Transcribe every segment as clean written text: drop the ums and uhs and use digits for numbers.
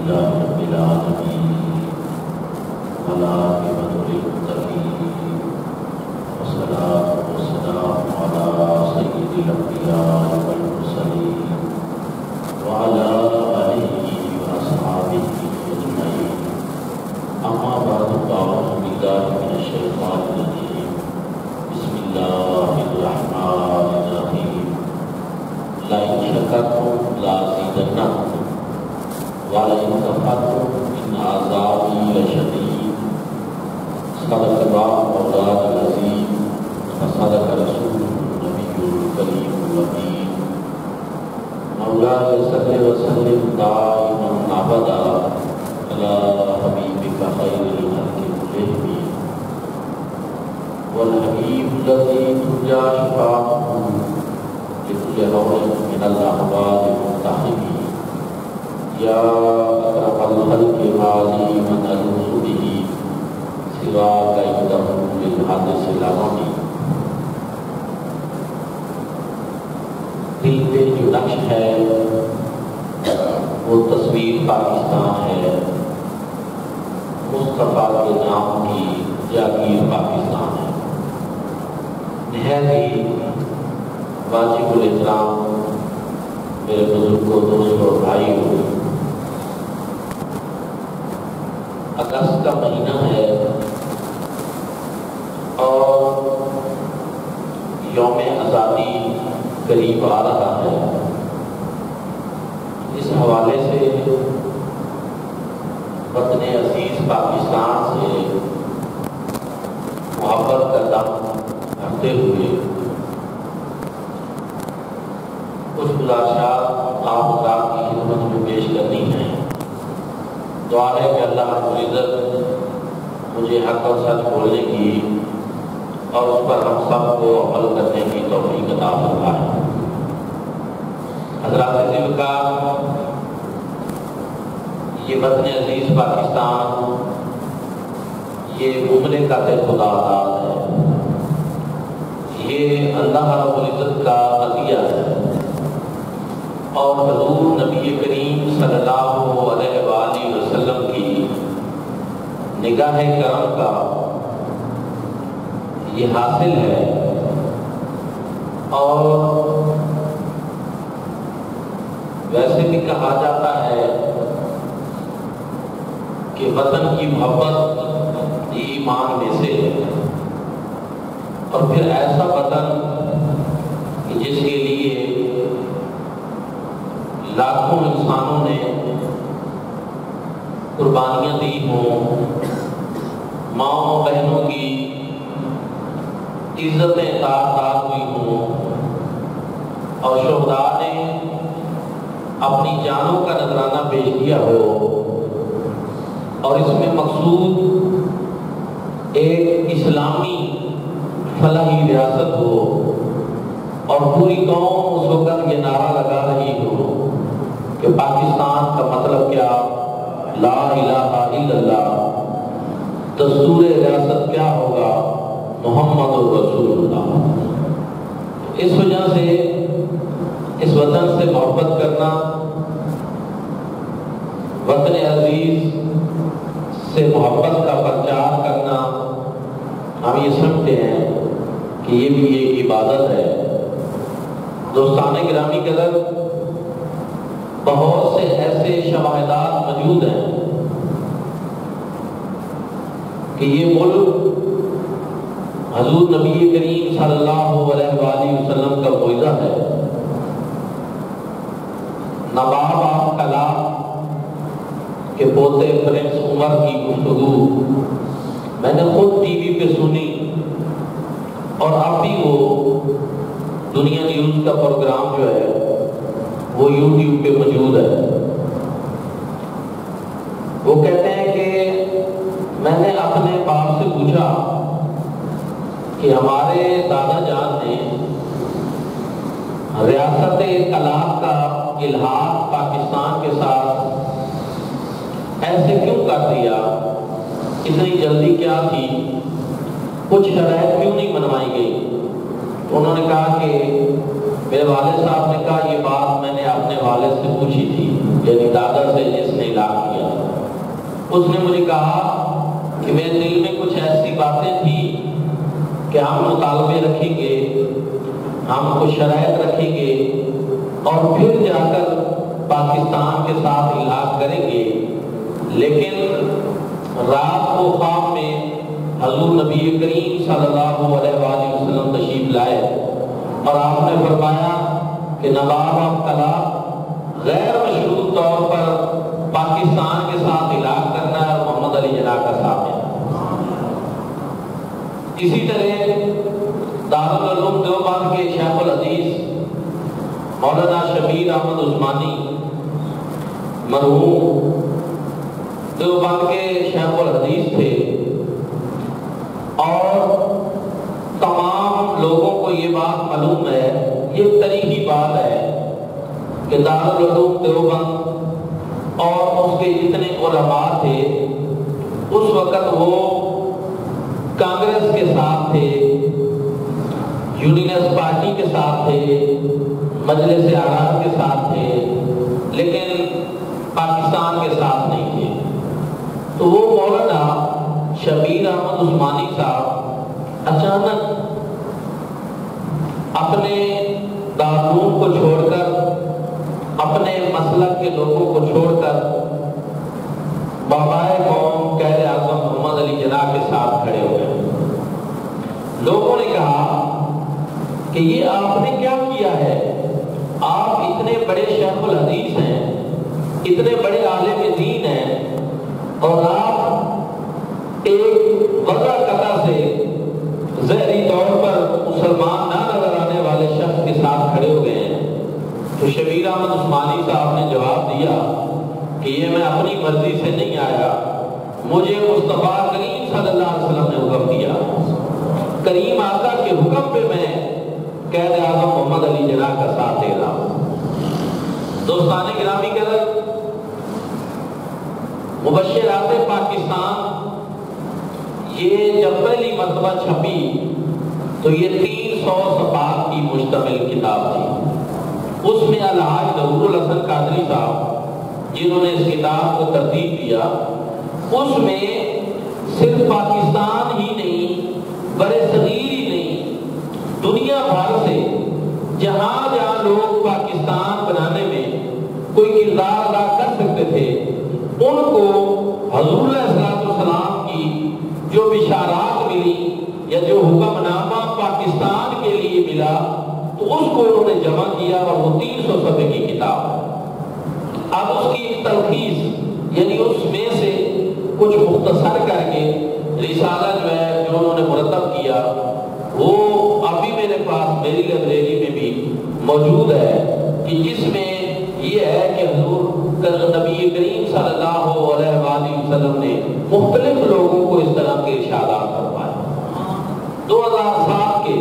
لله رب العالمين والعاقبة للمتقين والصلاة والسلام على سيد الأنبياء والمرسلين وعلى آله وأصحابه أجمعين أما بعد فأعوذ بالله من الشيطان الرجيم بسم الله الرحمن الرحيم لئن شكرتم لأزيدنكم ولئن كفرتم إن عذابي لشديد صدق الله مولانا العظيم وصدق رسوله النبي الكريم الأمين مولاي صل وسلم دائما أبدا على حبيبك خير الخلق كلهم والحبيب الذي ترجى شفاعته لكل هول من الأحوال الملتحمين يا أكرم الخلق مالي من ألوذ به سواك عنده للحدث العظيم. دل پہ جو نقش ہے وہ تصویر پاکستان ہے، مصطفیٰ کے نام کی جاگیر پاکستان ہے. نہایت ہی واجب الاحترام میرے بزرگوں، دوستوں اور بھائیوں، اگست کا مہینہ ہے اور یوم آزادی قریب آ رہا ہے. اس حوالے سے وطن عزیز پاکستان سے محبت کا دم بھرتے ہوئے کچھ گزارشات آپ حضرات کی خدمت میں پیش کرنی ہے. دعا ہے کہ اللہ رب العزت مجھے حق اور سچ بولنے کی اور اس پر ہم سب کو عمل کرنے کی توفیق عطا فرمائے. حضرات عزیز کا یہ وطن عزیز پاکستان یہ مملے کا خدا آزاد ہے، یہ اللہ رب العزت کا عطیہ ہے اور حضور نبی کریم صلی اللہ علیہ وآلہ وسلم کی نگاہ کرم کا یہ حاصل ہے. اور ویسے بھی کہا جاتا ہے کہ وطن کی محبت ایمان میں سے ہے، اور پھر ایسا وطن کہ جس کے لیے لاکھوں انسانوں نے قربانیاں دی ہوں، ماؤں بہنوں کی عزتیں تار ہوئی ہوں، اور شہداء نے اپنی جانوں کا نذرانہ پیش کیا ہو، اور اس میں مقصود ایک اسلامی فلاحی ریاست ہو اور پوری قوم اس وقت یہ نعرہ لگا رہی ہو کہ پاکستان کا مطلب کیا، لا الہ الا اللہ، دستور ریاست کیا ہوگا، محمد رسول اللہ. اس وجہ سے اس وطن سے محبت کرنا، وطن عزیز سے محبت کا پرچار کرنا، ہم یہ سمجھتے ہیں کہ یہ بھی ایک عبادت ہے. دوستان گرامی قدر، بہت سے ایسے شواہدات موجود ہیں کہ یہ ملک حضور نبی کریم صلی اللہ علیہ وآلہ وسلم کا معجزہ ہے. نواب آف کلام کے پوتے پرنس عمر کی گفتگو میں نے خود ٹی وی پہ سنی، اور اب بھی وہ دنیا نیوز کا پروگرام جو ہے وہ یوٹیوب پہ موجود ہے. وہ کہتے ہیں کہ میں نے اپنے باپ سے پوچھا کہ ہمارے دادا جان نے ریاست کلام کا الحاق پاکستان کے ساتھ ایسے کیوں کر دیا، اتنی جلدی کیا تھی، کچھ شرائط کیوں نہیں بنوائی گئی؟ انہوں نے کہا کہ میرے والد صاحب نے کہا یہ بات میں نے اپنے والد سے پوچھی تھی، یعنی دادا سے جس نے علاج کیا. اس نے مجھے کہا کہ میرے دل میں کچھ ایسی باتیں تھیں کہ ہم مطالبے رکھیں گے، ہم کچھ شرائط رکھیں گے اور پھر جا کر پاکستان کے ساتھ علاج کریں گے. لیکن رات کو خواب میں حضور نبی کریم صلی اللہ علیہ وآلہ وسلم تشریف لائے اور آپ نے فرمایا کہ نواب ابتلا غیر مشروط طور پر پاکستان کے ساتھ علاج کرنا ہے اور محمد علی جناح کا ساتھ ہے. اسی طرح دارالعلوم دیوبند کے شیخ الحدیث مولانا شبیر احمد عثمانی مرحوم دیوبند کے شیخ الحدیث تھے، اور تمام لوگوں کو یہ بات معلوم ہے، یہ تاریخی بات ہے کہ دارالعلوم دیوبند اور اس کے جتنے علماء تھے اس وقت وہ کانگریس کے ساتھ تھے، یونینسٹ پارٹی کے ساتھ تھے، مجلس اعراض کے ساتھ تھے، لیکن پاکستان کے ساتھ نہیں تھے. تو وہ مولانا شبیر احمد عثمانی صاحب اچانک اپنے دارالعلوم کو چھوڑ کر، اپنے مسلک کے لوگوں کو چھوڑ کر بابائے قوم قائد اعظم محمد علی جناح کے ساتھ کھڑے ہوئے. لوگوں نے کہا کہ یہ آپ نے کیا کیا ہے؟ آپ اتنے بڑے شیخ الحدیث ہیں، اتنے بڑے عالم دین ہیں، اور آپ ایک وضع قطع سے ظاہری طور پر مسلمان نہ نظر آنے والے شخص کے ساتھ کھڑے ہو گئے ہیں. تو شبیر احمد عثمانی صاحب نے جواب دیا کہ یہ میں اپنی مرضی سے نہیں آیا، مجھے مصطفیٰ کریم صلی اللہ علیہ وسلم نے حکم دیا. کریم آقا کے حکم پہ میں قائد اعظم محمد علی جناح کا ساتھ دے رہا ہوں. دوستان گرامی قدر، مبشرات پاکستان یہ جب پہلی مرتبہ چھپی تو یہ 300 صفحات کی مشتمل کتاب تھی. اس میں الحاج ظہور الحسن قادری صاحب جنہوں نے اس کتاب کو ترتیب دیا، اس میں صرف پاکستان ہی نہیں، برے صغیر ہی نہیں، دنیا بھر سے جہاں جہاں لوگ پاکستان بنانے میں کوئی کردار ادا کر سکتے تھے، ان کو حضور علیہ السلام کی جو بشارات ملی یا جو حکم نامہ پاکستان کے لیے ملا، تو اس کو انہوں نے جمع کیا اور وہ 300 صفحے کی کتاب ہے. اب اس کی تلخیص یعنی اس میں سے کچھ مختصر کر کے رسالہ جو ہے جو انہوں نے مرتب کیا، وہ ابھی میرے پاس میری لائبریری میں بھی موجود ہے، کہ جس میں یہ ہے کہ حضور نبی کریم صلی اللہ علیہ وآلہ وسلم نے مختلف لوگوں کو اس طرح کے ارشادات فرمائے. 2007 کے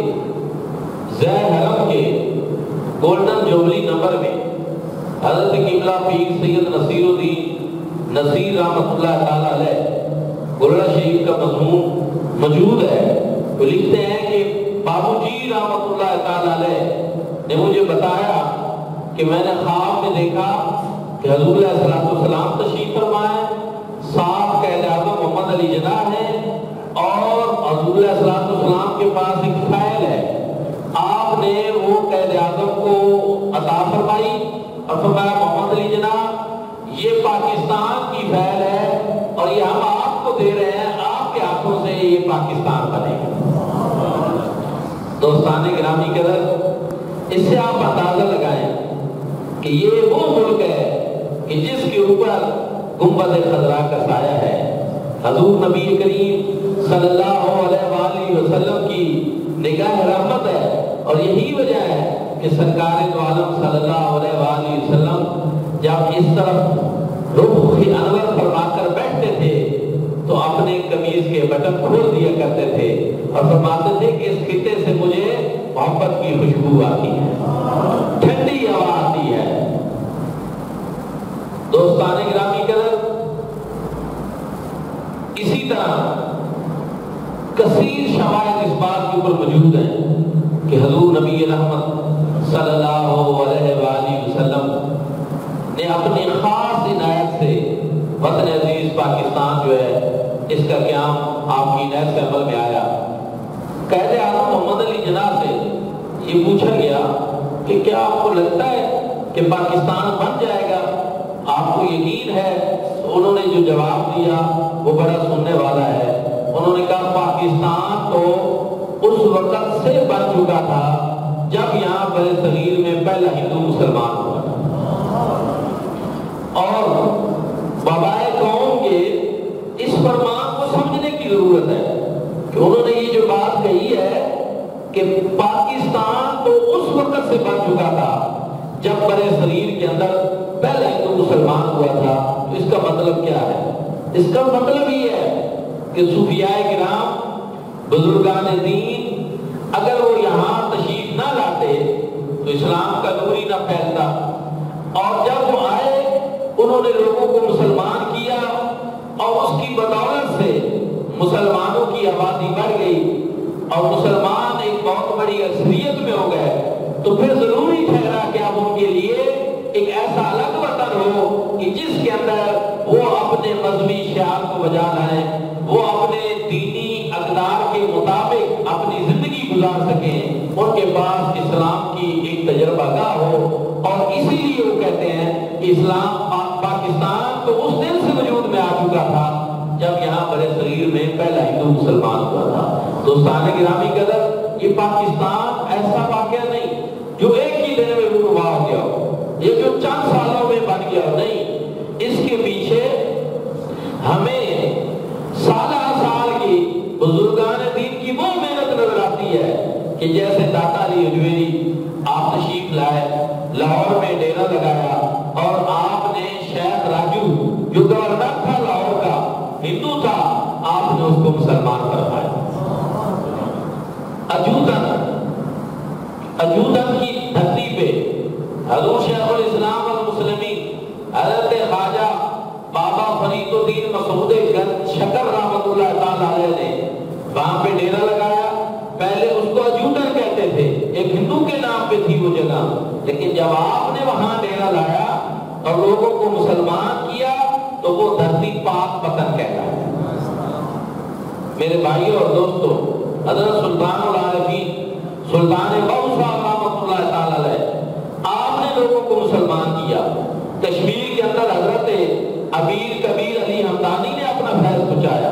ذی حرم کے گولڈن جوبلی نمبر میں حضرت قبلہ پیر سید نصیر الدین نصیر رحمۃ اللہ تعالی علیہ گولڈن شریف کا مضمون موجود ہے. وہ لکھتے ہیں کہ بابو جی رحمۃ اللہ تعالی علیہ نے مجھے بتایا کہ میں نے خواب میں دیکھا کہ حضور علیہ السلام تشریف فرمائے، ساتھ قائد اعظم محمد علی جناح ہیں، اور حضور علیہ السلام کے پاس ایک فائل ہے. آپ نے وہ قائد اعظم کو عطا فرمائی اور فرمایا محمد علی جناح یہ پاکستان کی فائل ہے اور یہ ہم آپ کو دے رہے ہیں، آپ کے ہاتھوں سے یہ پاکستان بنے گا. دوستان گرامی قدر، اس سے آپ اندازہ لگائیں کہ یہ وہ ملک ہے کہ جس کے اوپر گنبد خضرا کا سایہ ہے. حضور نبی کریم صلی اللہ علیہ وآلہ وسلم کی نگاہ رحمت ہے، اور یہی وجہ ہے کہ سرکار دو عالم صلی اللہ علیہ وآلہ وسلم جب اس طرف رخ انور فرما کر بیٹھتے تھے تو اپنے قمیض کے بٹن کھول دیا کرتے تھے اور فرماتے تھے کہ اس خطے سے مجھے محبت کی خوشبو آتی ہے، ٹھنڈی ہوا آتی ہے. دوستان گرامی قدر، اسی طرح کثیر شواہد اس بات کے اوپر موجود ہیں کہ حضور نبی رحمت صلی اللہ علیہ وآلہ وسلم اپنی خاص عنایت سے وطن عزیز پاکستان جو ہے اس کا قیام آپ کی عنایت سے عمل میں آیا۔ قائد اعظم محمد علی جناح سے یہ پوچھا گیا کہ کیا آپ کو لگتا ہے کہ پاکستان بن جائے گا، آپ کو یقین ہے؟ انہوں نے جو جواب دیا وہ بڑا سننے والا ہے۔ انہوں نے کہا پاکستان تو اس وقت سے بن چکا تھا جب یہاں بر صغیر میں پہلا ہندو مسلمان ہوا تھا، اور بابائے قوم کے اس فرمان کو سمجھنے کی ضرورت ہے کہ انہوں نے یہ جو بات کہی ہے کہ پاکستان تو اس وقت سے بن چکا تھا جب بر صغیر کے اندر پہلا ہندو مسلمان ہوا تھا۔ تو اس کا مطلب کیا ہے؟ اس کا مطلب یہ ہے کہ صوفیاء کرام، بزرگان دین اگر وہ یہاں تشریف نہ لاتے تو اسلام کا نور ہی نہ پھیلتا، اور جب وہ آئے انہوں نے لوگوں کو مسلمان کیا اور اس کی بدولت سے مسلمانوں کی آبادی بڑھ گئی اور مسلمان ایک بہت بڑی اکثریت میں ہو گئے، تو پھر ضروری ٹھہرا کہ اب ان کے لیے ایک ایسا الگ وطن ہو کہ جس کے اندر وہ اپنے مذہبی شعار کو بجا لائیں، وہ اپنے دینی اقدار کے مطابق اپنی زندگی گزار سکیں، ان کے پاس اسلام کی ایک تجربہ گاہ ہو۔ اور اسی لیے وہ کہتے ہیں کہ اسلام پاکستان تو اس دن سے وجود میں آ چکا تھا جب یہاں بر صغیر میں پہلا ہندو مسلمان ہوا تھا۔ دوستان گرامی قدر، یہ پاکستان ایسا واقعہ نہیں جو ایک ہی دن میں رونما ہو گیا ہو، یہ جو چند سالوں میں بن گیا ہو، نہیں، اس کے پیچھے ہمیں سالہ سال کی بزرگان دین کی وہ محنت نظر آتی ہے کہ جیسے داتا علی حجویری آپ تشریف لائے، لاہور میں ڈیرا لگایا اور آپ نے شیخ راجو جو گورنر تھا لاہور کا، ہندو تھا، آپ نے اس کو مسلمان کروایا۔ اجودن کی دھرتی پہ حضور شیخ الاسلام والمسلمین حضرت خواجہ بابا فرید الدین مسعود گنج شکر رحمۃ اللہ تعالی علیہ نے وہاں پہ ڈیرا لگایا۔ پہلے اس کو اجودن کہتے تھے، ایک ہندو کے نام پہ تھی وہ جگہ، لیکن جب آپ نے وہاں ڈیرا لایا اور لوگوں کو مسلمان کیا تو وہ دھرتی پاک وطن کہتا ہے۔ میرے بھائیوں اور دوستوں، حضرت سلطان العارفین سلطان بہو صاحب رحمۃ اللہ تعالی علیہ، آپ نے لوگوں کو مسلمان کیا۔ کشمیر کے اندر حضرت امیر کبیر علی ہمدانی نے اپنا فیض پہنچایا۔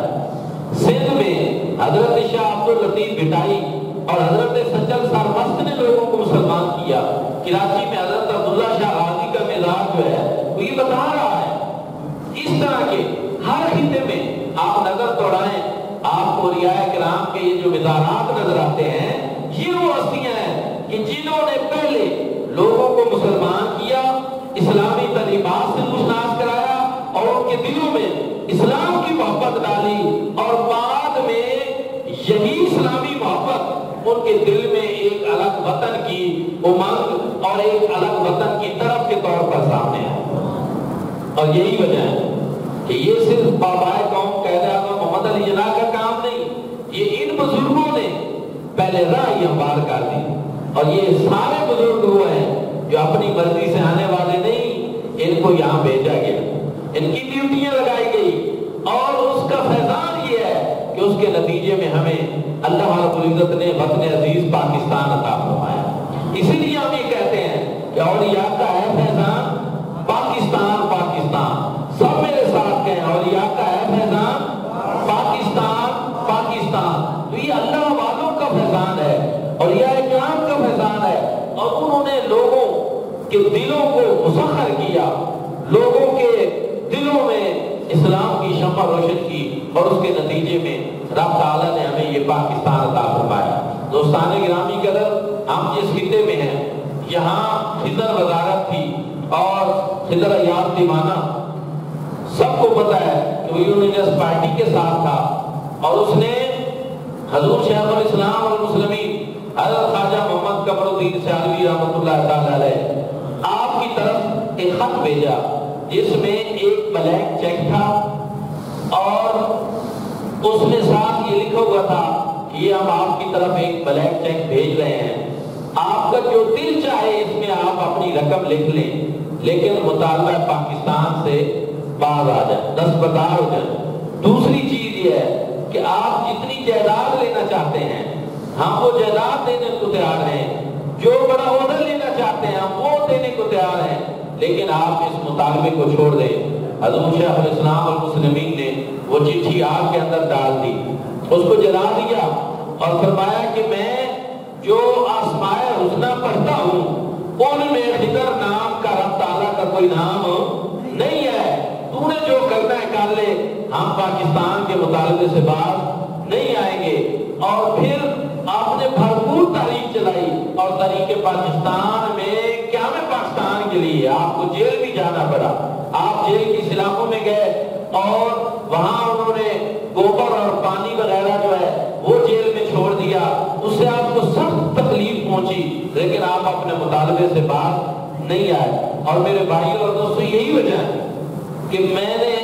سندھ میں حضرت شاہ عبد اللطیف بھٹائی اور حضرت سچل سرمست نے لوگوں کو مسلمان کیا۔ کراچی میں حضرت عبداللہ شاہ غازی کا مزاج جو ہے وہ یہ بتا رہا ہے۔ اس طرح کے ہر خطے میں آپ نظر دوڑائیں، آپ کو اولیاء کرام کے یہ جو مزارات نظر آتے ہیں، یہ وہ ہستیاں ہیں کہ جنہوں نے پہلے لوگوں کو مسلمان کیا، اسلامی تعلیمات سے مشناس کرایا اور ان کے دلوں میں اسلام کی محبت ڈالی، اور بعد میں یہی اسلامی محبت ان کے دل میں ایک الگ وطن کی امنگ اور ایک الگ وطن کی طرف کے طور پر سامنے آئی۔ اور یہی وجہ ہے کہ یہ صرف بابائے قوم قائد اعظم محمد علی جناح کا کام نہیں، یہ ان بزرگوں نے پہلے راہ ہموار کر دی، اور یہ سارے بزرگ وہ ہیں جو اپنی مرضی سے آنے والے نہیں، ان کو یہاں بھیجا گیا، ان کی ڈیوٹیاں لگائی گئی، اور اس کا فیضان یہ ہے کہ اس کے نتیجے میں ہمیں اللہ رب العزت نے وطن عزیز پاکستان عطا فرمایا۔ اسی لیے ہم یہ کہتے ہیں کہ اولیاء کا ہے فیضان پاکستان، پاکستان، سب میرے ساتھ کہیں، اولیاء کا ہے فیضان پاکستان، پاکستان۔ تو یہ اللہ والوں کا فیضان ہے، اولیاء کرام کا فیضان ہے، اور انہوں نے لوگوں کے دلوں کو مسخر کیا، لوگوں کے دلوں میں اسلام کی شمع روشن کی، اور اس کے نتیجے میں رب تعالیٰ نے ہمیں یہ پاکستان عطا فرمایا۔ دوستان گرامی قدر، ہم جس خطے میں ہیں یہاں خضر وزارت تھی اور خضر ایاز دیوانہ سب کو پتا ہے کہ وہ یونینس پارٹی کے ساتھ تھا، اور اس نے حضور شیخ الاسلام والمسلمین حضرت خواجہ محمد قمر الدین سیالوی رحمۃ اللہ تعالی علیہ آپ کی طرف ایک خط بھیجا جس میں ایک بلینک چیک تھا، اور اس میں ساتھ یہ لکھا ہوا تھا کہ یہ ہم آپ کی طرف ایک بلینک چیک بھیج رہے ہیں، آپ کا جو دل چاہے اس میں آپ اپنی رقم لکھ لیں، لیکن مطالبہ پاکستان سے باز آ جائیں، دستبردار ہو جائیں۔ دوسری چیز یہ ہے کہ آپ جتنی جائیداد لینا چاہتے ہیں ہم وہ جائیداد دینے کو تیار ہیں، جو بڑا عہدہ لینا چاہتے ہیں ہم وہ دینے کو تیار ہیں، لیکن آپ اس مطالبے کو چھوڑ دیں۔ حضور شیخ الاسلام والمسلمین نے وہ چٹھی آگ کے اندر ڈال دی، اس کو جلا دیا اور فرمایا کہ میں جو آسمائے حسنہ پڑھتا ہوں ان میں خضر نام کا رب تعالیٰ کا کوئی نام نہیں ہے، تو نے جو کرنا ہے کر لے، ہم پاکستان کے مطالبے سے باز نہیں آئیں گے۔ اور پھر آپ نے بھرپور تحریک چلائی اور تحریک پاکستان میں قیام پاکستان کے لیے آپ کو جیل بھی جانا پڑا، آپ جیل کی سلاخوں میں گئے اور وہاں انہوں نے گوبر اور پانی وغیرہ جو ہے وہ جیل میں چھوڑ دیا، اس سے آپ کو سخت تکلیف پہنچی، لیکن آپ اپنے مطالبے سے باز نہیں آئے۔ اور میرے بھائیوں اور دوستوں یہی وجہ ہے کہ میں نے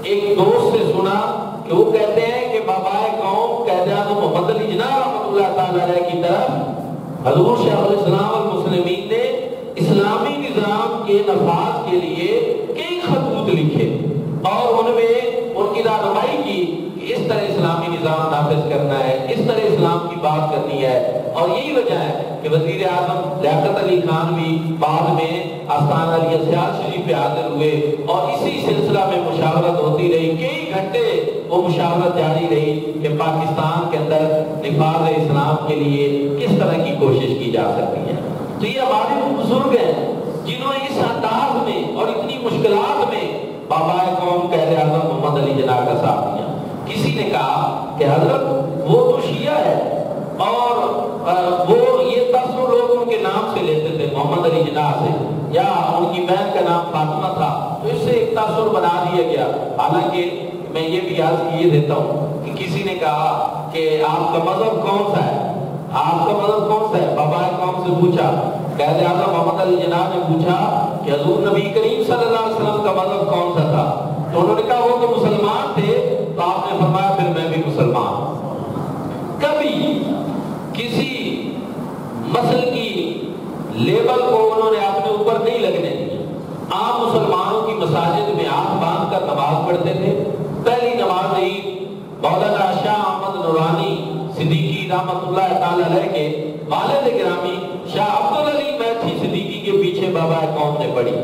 ایک دوست سے سنا کہ وہ کہتے ہیں کہ بابائے قوم قائد اعظم محمد علی جناح رحمۃ اللہ تعالی علیہ کی طرف حضور شیخ الاسلام والمسلمین نے اسلامی نظام کے نفاذ کے لیے کئی خطوط لکھے اور ان میں ان کی رہنمائی کی کہ اس طرح اسلامی نظام نافذ کرنا ہے، اس طرح اسلام کی بات کرنی ہے۔ اور یہی وجہ ہے کہ وزیر اعظم لیاقت علی خان بھی بعد میں آستانہ علیہ سیال شریف پہ حاضر ہوئے اور اسی سلسلہ میں مشاورت ہوتی رہی، کئی گھنٹے وہ مشاورت جاری رہی کہ پاکستان کے اندر نفاذ اسلام کے لیے کس طرح کی کوشش کی جا سکتی ہے۔ تو یہ ہمارے وہ بزرگ ہیں جنہوں نے اس انداز میں اور اتنی مشکلات میں بابائے قوم قائد اعظم محمد علی جناح کا ساتھ دیا۔ کسی نے کہا کہ حضرت وہ تو شیعہ ہے اور وہ یہ تاثر لوگ ان کے نام سے لیتے تھے، محمد علی جناح سے، یا ان کی بہن کا نام فاطمہ تھا، تو اس سے ایک تاثر بنا دیا گیا۔ حالانکہ میں یہ بھی یاد کیے دیتا ہوں کہ کسی نے کہا کہ آپ کا مذہب کون سا ہے، آپ کا مذہب کون سا ہے، بابائے قوم سے پوچھا، قائد اعظم محمد علی جناح نے پوچھا کہ حضور نبی کریم صلی اللہ علیہ وسلم کا مذہب کون سا تھا، تو انہوں نے کہا وہ تو مسلمان تھے، تو آپ نے فرمایا پھر میں بھی مسلمان ہوں۔ کبھی کسی مسل کی لیبل کو انہوں نے اپنے اوپر نہیں لگنے دیا۔ عام مسلمانوں کی مساجد میں ہاتھ باندھ کر نماز پڑھتے تھے۔ پہلی نماز عید مولانا شاہ احمد نورانی صدیقی رحمۃ اللہ تعالی علیہ کے والد گرامی شاہ عبدالعلی میتھی صدیقی کے پیچھے بابائے قوم نے پڑھی،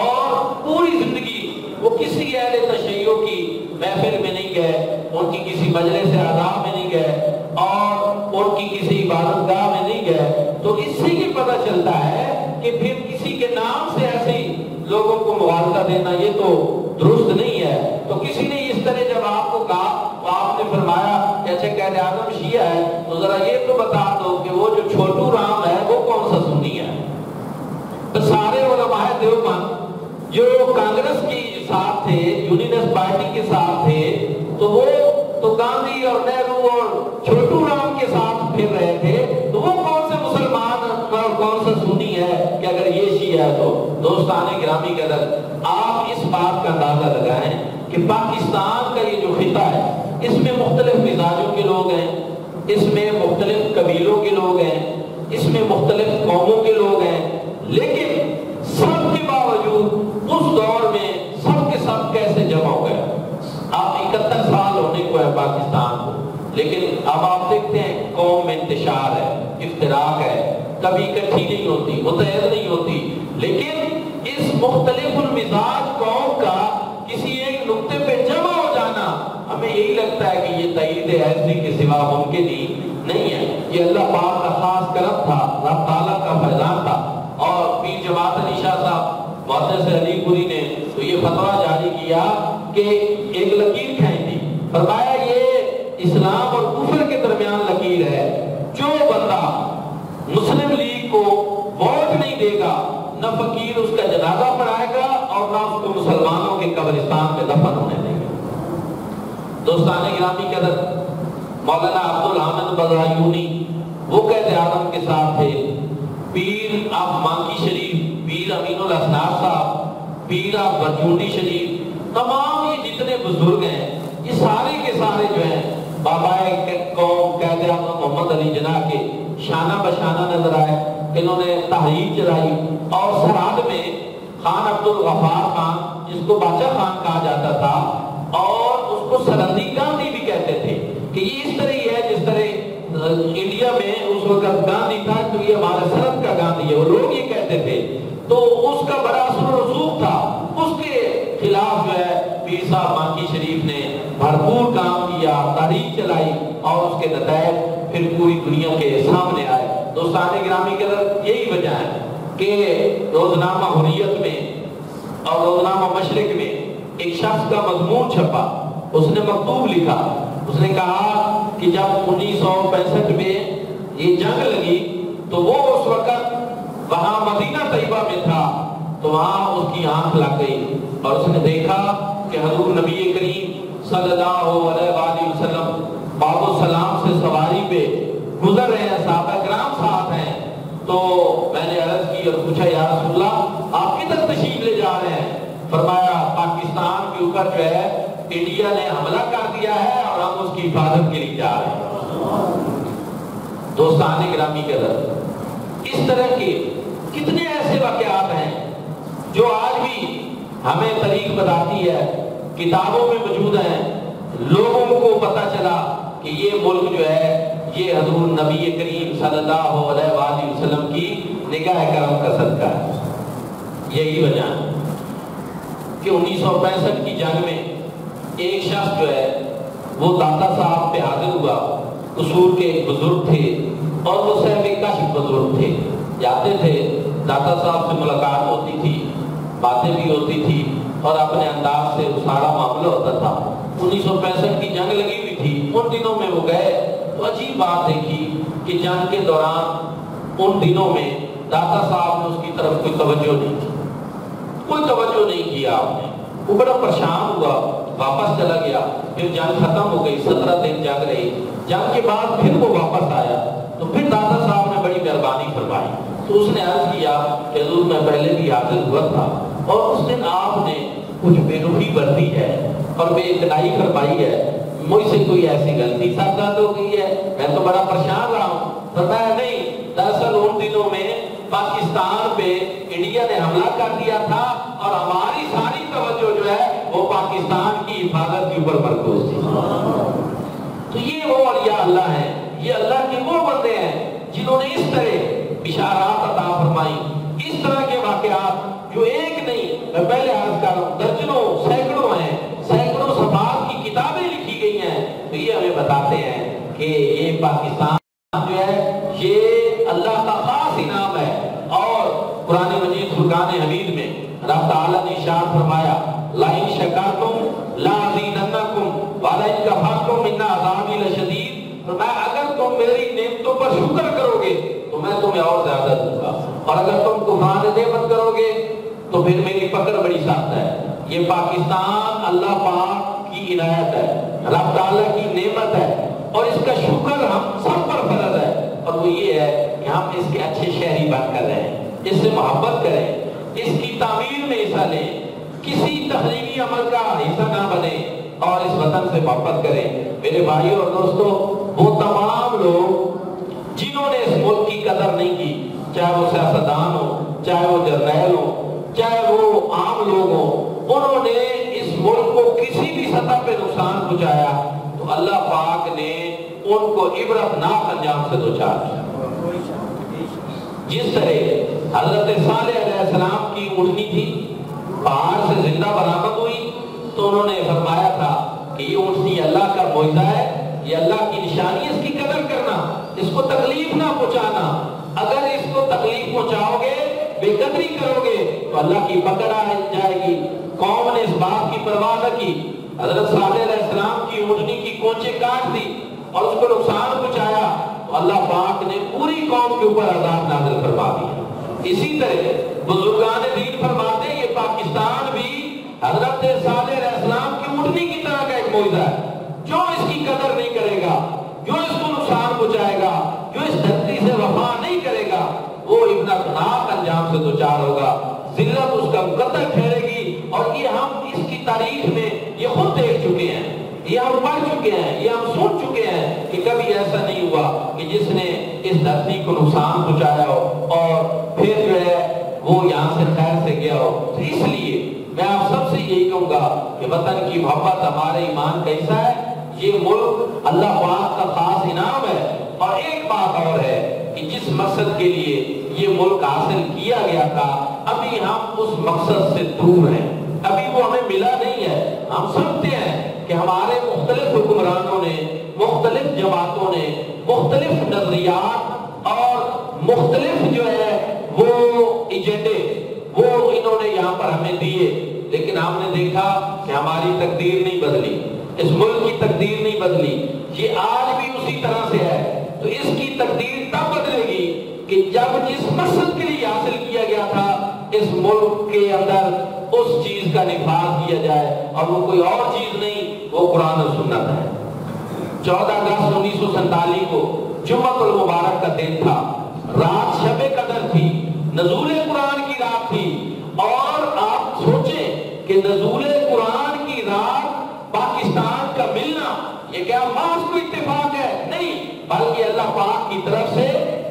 اور پوری زندگی وہ کسی اہل تشیع کی محفل میں نہیں گئے، ان کی کسی مجلس اعضاء میں نہیں گئے اور ان کی کسی عبادت گاہ میں نہیں گئے۔ تو اس سے یہ پتہ چلتا ہے کہ پھر کسی کے نام سے ایسے لوگوں کو موازنہ دینا یہ تو درست نہیں ہے۔ تو کسی نے اس طرح جب آپ کو کہا تو آپ نے فرمایا کہ اچھا قائد اعظم شیعہ ہے تو ذرا یہ تو بتا دو کہ وہ جو چھوٹو رام ہے وہ کون سا سنی ہے۔ تو سارے علماء دیوبند جو کانگریس کے ساتھ تھے، یونینسٹ پارٹی کے ساتھ تھے، تو وہ تو گاندھی اور نہرو اور چھوٹو رام کے ساتھ پھر رہے تھے، تو وہ کون سے مسلمان اور کون سا سنی ہے کہ اگر یہ شیعہ ہے تو۔ دوستان گرامی کے اندر آپ اس بات کا اندازہ لگائیں کہ پاکستان کا یہ جو خطہ ہے اس میں مختلف مزاجوں کے لوگ ہیں، اس میں مختلف قبیلوں کے لوگ ہیں، اس میں مختلف قوموں کے لوگ ہیں، لیکن سب کے باوجود اس دور میں سب کے سب کیسے جمع ہو گئے۔ آپ 71 سال ہونے کو ہے پاکستان کو، لیکن اب آپ دیکھتے ہیں قوم میں انتشار ہے، افتراق ہے، کبھی اکٹھی نہیں ہوتی، متحد نہیں ہوتی، لیکن اس مختلف المزاج قوم کا کسی ایک نقطے پہ جمع ہو جانا ہمیں یہی لگتا ہے کہ یہ تائید ایسی کے سوا ممکن ہی نہیں ہے۔ یہ اللہ پاک کا خاص کرم تھا، اللہ تعالیٰ کا فیضان تھا۔ اور پیر جماعت علی شاہ صاحب محدث علی پوری نے تو یہ فتویٰ جاری کیا کہ ایک لکیر کھینچ دی، فرمایا یہ اسلام اور کفر کے درمیان لکیر ہے، جو بندہ مسلم لیگ کو ووٹ نہیں دے گا نہ فقیر اس کا جنازہ پڑھائے گا اور نہ اس کو مسلمانوں کے قبرستان میں دفن ہونے دے گا۔ دوستان گرامی کے اندر مولانا عبدالحامد بزایونی وہ قائد اعظم کے ساتھ تھے، پیر آپ مانکی شریف، پیر امین الاسناد صاحب، پیر آپ برجونڈی شریف، تمام یہ جتنے بزرگ ہیں یہ سارے کے سارے جو ہیں بابائے قوم قائد اعظم محمد علی جناح کے شانہ بشانہ نظر آئے۔ انہوں نے تحریک چلائی اور سرحد میں خان عبد الغفار خان، جس کو بادشاہ خان کہا جاتا تھا، اور اس کو سرحدی گاندھی بھی کہتے تھے کہ یہ اس طرح ہی ہے جس طرح انڈیا میں اس وقت گاندھی تھا تو یہ ہمارا سرحد کا گاندھی ہے، وہ لوگ یہ کہتے تھے۔ تو اس کا بڑا اثر و رسوخ تھا، اس کے خلاف جو ہے پیر صاحب مانکی شریف نے بھرپور کام کیا، تحریک چلائی، اور اس کے نتائج پھر پوری دنیا کے سامنے آئے۔ دوستان گرامی کے اندر یہی وجہ ہے کہ روزنامہ حریت میں اور روزنامہ مشرق میں ایک شخص کا مضمون چھپا، اس نے مکتوب لکھا، اس نے کہا کہ جب 1965 میں یہ جنگ لگی تو وہ اس وقت وہاں مدینہ طیبہ میں تھا، تو وہاں اس کی آنکھ لگ گئی اور اس نے دیکھا کہ حضور نبی کریم صلی اللہ علیہ وآلہ وسلم باب السلام سے سواری پہ گزر رہے ہیں، صحابہ کرام ساتھ ہیں۔ تو میں نے عرض کی اور پوچھا یا رسول اللہ آپ کدھر تشریف لے جا رہے ہیں؟ فرمایا پاکستان کے اوپر جو ہے انڈیا نے حملہ کر دیا ہے اور ہم اس کی حفاظت کے لیے جا رہے ہیں۔ دوستان گرامی کے اندر اس طرح کے کتنے ایسے واقعات ہیں جو آج بھی ہمیں طریق بتاتی ہے، کتابوں میں موجود ہیں، لوگوں کو پتہ چلا کہ یہ ملک جو ہے یہ حضور نبی کریم صلی اللہ علیہ وآلہ وسلم کی نگاہ کرم کا صدقہ ہے۔ یہی وجہ ہے کہ 1965 کی جنگ میں ایک شخص جو ہے وہ داتا صاحب پہ حاضر ہوا، قصور کے ایک بزرگ تھے اور وہ صاحب کشف بزرگ تھے، جاتے تھے، داتا صاحب سے ملاقات ہوتی تھی، باتیں بھی ہوتی تھی اور اپنے انداز سے سارا معاملہ ہوتا تھا۔ 1965 کی جنگ لگی ہوئی تھی، ان دنوں میں وہ گئے تو عجیب بات دیکھی کہ جنگ کے دوران ان دنوں میں داتا صاحب نے اس کی طرف کوئی توجہ نہیں کی، کوئی توجہ نہیں کیا آپ نے۔ وہ بڑا پریشان ہوا، واپس چلا گیا، پھر جنگ ختم ہو گئی، 17 دن جنگ رہی، جنگ کے بعد پھر وہ واپس آیا تو پھر داتا صاحب نے بڑی مہربانی فرمائی، تو اس نے عرض کیا کہ حضور میں پہلے بھی حاضر ہوا تھا اور اس دن آپ نے کچھ بے رخی برتی ہے اور بے اطلاعی فرمائی ہے، مجھ سے کوئی ایسی غلطی سرزد ہو گئی ہے، میں تو بڑا پریشان رہا ہوں۔ فرمایا نہیں، دراصل ان دنوں میں پاکستان پہ انڈیا نے حملہ کر دیا تھا اور ہماری ساری توجہ جو ہے وہ پاکستان کی حفاظت کے اوپر مرکوز تھی۔ تو یہ وہ اولیاء اللہ ہیں، یہ اللہ کے وہ بندے ہیں جنہوں نے اس طرح بشارات عطا فرمائی، اس طرح کے واقعات جو ایک نہیں، میں پہلے عرض کر رہا ہوں درجنوں سینکڑوں ہیں، سینکڑوں صفحات کی کتابیں لکھی گئی ہیں، تو یہ ہمیں بتاتے ہیں کہ یہ پاکستان جو ہے یہ اللہ کا خاص انعام ہے۔ اور قرآن مجید فرقان حمید میں رب تعالیٰ نے ارشاد فرمایا لَئِن شَكَرْتُمْ لَأَزِيدَنَّكُمْ وَلَئِن كَفَرْتُمْ إِنَّ عَذَابِي لَشَدِيدٌ۔ فرمایا اگر تم میری نعمتوں پر شکر کرو گے تو میں تمہیں اور زیادہ دوں گا، اور اگر تم کفران نعمت کرو گے تو پھر میری پکڑ بڑی سخت ہے۔ یہ پاکستان اللہ پاک کی عنایت ہے، رب تعالیٰ کی نعمت ہے، اور اس کا شکر ہم سب پر فرض ہے، اور وہ یہ ہے کہ ہم اس کے اچھے شہری بن کر رہیں، اس سے محبت کریں، اس کی تعمیر میں حصہ لیں، کسی تخریبی عمل کا حصہ نہ بنے اور اس وطن سے محبت کریں۔ میرے بھائیوں اور دوستوں، وہ تمام لوگ جنہوں نے اس ملک کی قدر نہیں کی، چاہے وہ سیاستدان ہو، چاہے وہ جرنیل ہو، چاہے وہ عام لوگ ہوں، انہوں نے اس ملک کو کسی بھی سطح پہ نقصان پہنچایا تو اللہ پاک نے ان کو عبرتناک انجام سے دوچار کیا۔ جس طرح حضرت صالح علیہ السلام کی اونٹنی تھی، پہاڑ سے زندہ برآمد ہوئی تو انہوں نے فرمایا تھا کہ یہ اونٹنی اللہ کا معجزہ ہے، یہ اللہ کی نشانی ہے، اس کی قدر کرنا، اس کو تکلیف نہ پہنچانا، اگر اس کو تکلیف پہنچاؤ گے، بے قدری کرو گے تو اللہ کی پکڑ آ جائے گی۔ قوم نے اس بات کی پرواہ نہ کی، حضرت صالح علیہ السلام کی اونٹنی کی کونچیں کاٹ دی اور اس کو نقصان پہنچایا تو اللہ پاک نے پوری قوم کے اوپر عذاب نازل فرما دیا۔ اسی طرح بزرگان دین فرماتے ہیں یہ پاکستان بھی حضرت صالح علیہ السلام کی اونٹنی کی طرح کا ایک معجزہ ہے، جو اس کی قدر نہیں کرے گا، جو اس کو نقصان پہنچائے گا، جو اس دھرتی سے وفا نہیں کرے گا، وہ عبرتناک انجام سے دوچار ہوگا، ذلت اس کا مقدر ٹھہرے گی۔ اور یہ ہم اس کی تاریخ میں یہ خود دیکھ چکے ہیں، یہ ہم پڑھ چکے ہیں، یہ ہم سن چکے ہیں کہ کبھی ایسا نہیں ہوا کہ جس نے اس دھرتی کو نقصان پہنچایا ہو اور پھر جو ہے وہ یہاں یہاں سے خیر سے گیا ہو. تو اس لیے میں آپ سب سے یہی کہوں گا کہ وطن کی محبت ہمارے ایمان کا حصہ ہے. یہ ملک اللہ پاک کا خاص انعام ہے. اور ایک بات اور ہے کہ جس مقصد کے لیے یہ ملک حاصل کیا گیا تھا ابھی ہم اس مقصد سے دور ہیں, ابھی وہ ہمیں ملا نہیں ہے. ہم سمجھتے ہیں کہ ہمارے مختلف حکمرانوں نے, مختلف جماعتوں نے مختلف نظریات اور مختلف جو ہے وہ ایجنڈے وہ انہوں نے یہاں پر ہمیں دیے, لیکن ہم نے دیکھا کہ ہماری تقدیر نہیں بدلی, اس ملک کی تقدیر نہیں بدلی. یہ آج بھی اسی طرح سے ہے. تو اس کی تقدیر تب بدلے گی کہ جب جس مقصد کے لیے حاصل کیا گیا تھا اس ملک کے اندر اس چیز کا نفاذ کیا جائے, اور وہ کوئی اور چیز نہیں, وہ قرآن و سنت ہے. 14 اگست 1947 کو جمعۃ المبارک کا دن تھا, رات شب قدر تھی, نزول قرآن کی رات تھی. اور آپ سوچیں کہ نزول قرآن کی رات پاکستان کا ملنا یہ کیا محض کوئی اتفاق ہے؟ نہیں, بلکہ اللہ پاک کی طرف سے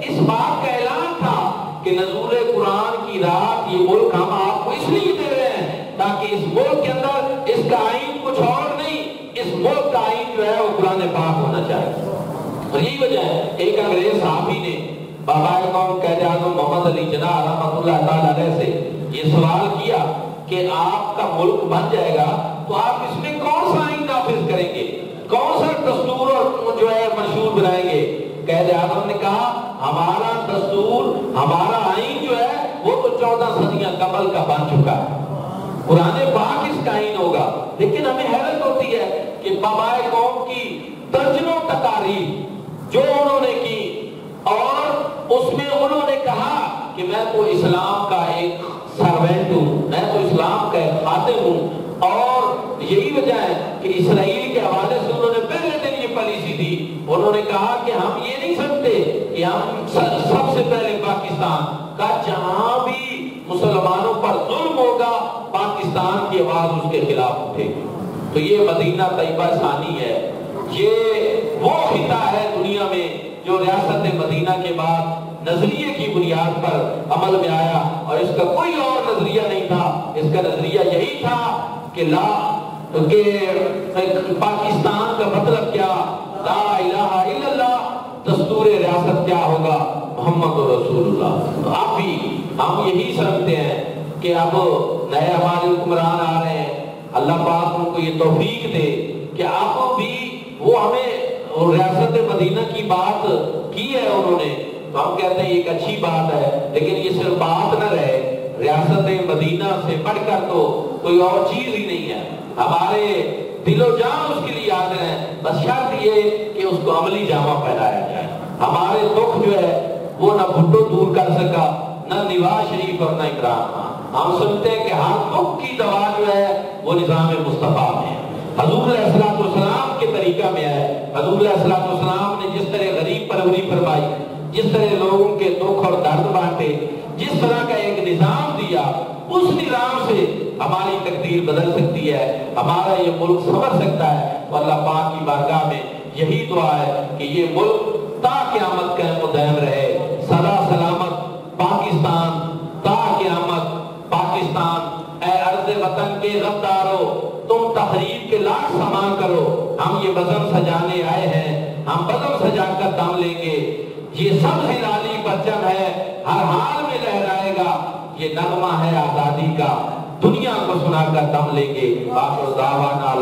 اس بات کا اعلان تھا کہ نزول قرآن کی رات یہ ملک ہم آپ کو اس لیے دے رہے ہیں تاکہ اس ملک کے اندر اس کا آئین کچھ اور نہیں, اس ملک کا آئین جو ہے وہ قرآن پاک ہونا چاہیے. اور یہی وجہ ہے ایک انگریز صحافی نے بابا قوم قائد اعظم محمد علی جناح رحمۃ اللہ تعالی علیہ سے یہ سوال کیا کہ آپ کا ملک بن جائے گا تو آپ اس میں کون سا آئین نافذ کریں گے, کون سا دستور اور جو ہے منشور بنائیں گے؟ قائد اعظم نے کہا ہمارا دستور, ہمارا آئین جو ہے وہ تو 14 صدیاں قبل کا بن چکا ہے, قرآن پاک اس کا آئین ہوگا. لیکن ہمیں حیرت ہوتی ہے کہ بابا قوم کی درجنوں تقاریر جو انہوں نے کی اور اس میں انہوں نے کہا کہ میں تو اسلام کا ایک سروینٹ ہوں, میں تو اسلام کا ایک خادم ہوں. اور یہی وجہ ہے کہ اسرائیل کے حوالے سے انہوں نے پہلے دن یہ پالیسی دی, انہوں نے کہا کہ ہم یہ نہیں سمجھتے کہ ہم سب سے پہلے پاکستان کا جہاں بھی مسلمانوں پر ظلم ہوگا پاکستان کی آواز اس کے خلاف اٹھے گی. تو یہ مدینہ طیبہ ثانی ہے, یہ وہ خطہ ہے دنیا میں جو ریاست مدینہ کے بعد نظریے کی بنیاد پر عمل میں آیا, اور اس کا کوئی اور نظریہ نہیں تھا. اس کا نظریہ یہی تھا کہ پاکستان کا مطلب کیا, لا الہ الا اللہ, دستور ریاست کیا ہوگا, محمد رسول اللہ. تو اب بھی ہم یہی سمجھتے ہیں کہ اب نئے ہمارے حکمران آ رہے ہیں, اللہ پاک ان کو یہ توفیق دے کہ اب بھی وہ ہمیں ریاست مدینہ کی بات کی ہے انہوں نے, تو ہم کہتے ہیں یہ ایک اچھی بات ہے, لیکن یہ صرف بات نہ رہے, ریاست مدینہ سے بڑھ کر تو کوئی اور چیز ہی نہیں ہے. ہمارے دل و جان اس کے لیے حاضر ہیں, بس شرط یہ کہ اس کو عملی جامہ پہنایا جائے. ہمارے دکھ جو ہے وہ نہ بھٹو دور کر سکا, نہ نواز شریف اور نہ عمران خان. ہم سنتے ہیں کہ ہر دکھ کی دوا جو ہے وہ نظام مصطفیٰ میں ہے, حضور علیہ السلام کے طریقہ میں ہے. حضور علیہ السلام نے جس طرح غریب پروری فرمائی, جس طرح لوگوں کے دکھ اور درد بانٹے, جس طرح کا ایک نظام دیا, اس نظام سے ہماری تقدیر بدل سکتی ہے, ہمارا یہ ملک سنور سکتا ہے. تو اللہ پاک کی بارگاہ میں یہی دعا ہے کہ یہ ملک تا قیامت قائم و دائم رہے, سدا سلامت پاکستان, تا قیامت پاکستان. اے ارض وطن کے غدارو, تم تخریب کے لاکھ سامان کرو, ہم یہ بزم سجانے آئے ہیں, ہم بزم سجا کر دم لیں گے. یہ سب ہلالی پرچم ہے, ہر حال میں لہرائے گا, یہ نغمہ ہے آزادی کا, دنیا کو سنا کر دم لیں گے. آخر دعوانا